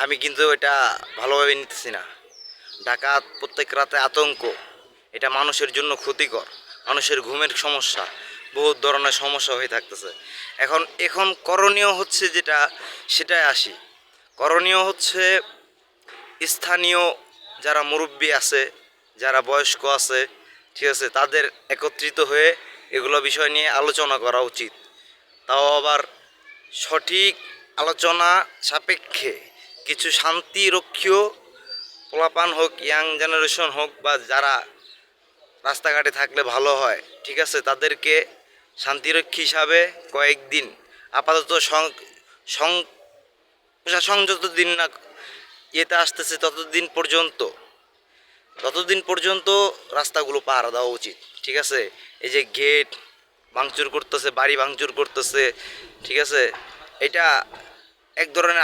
আমি কিন্তু এটা ভালোভাবে নিতেছি না। ডাকাত প্রত্যেক রাতে আতঙ্ক, এটা মানুষের জন্য ক্ষতিকর। মানুষের ঘুমের সমস্যা, বহুত ধরনের সমস্যা হয়ে থাকতেছে। এখন এখন করণীয় হচ্ছে যেটা, সেটাই আসি। করণীয় হচ্ছে স্থানীয় যারা মুরব্বি আছে, যারা বয়স্ক আছে, ঠিক আছে, তাদের একত্রিত হয়ে এগুলো বিষয় নিয়ে আলোচনা করা উচিত। তাও আবার সঠিক আলোচনা সাপেক্ষে কিছু শান্তিরক্ষীয় পোলাপান হোক, ইয়াং জেনারেশন হোক, বা যারা রাস্তাঘাটে থাকলে ভালো হয়, ঠিক আছে, তাদেরকে শান্তিরক্ষী হিসাবে কয়েকদিন আপাতত প্রশাসন যতদিন না ইয়েতে আসতেছে ততদিন পর্যন্ত রাস্তাগুলো পাহারা দেওয়া উচিত, ঠিক আছে। এই যে গেট ভাঙচুর করতেছে, বাড়ি ভাঙচুর করতেছে, ঠিক আছে, এটা এক ধরনের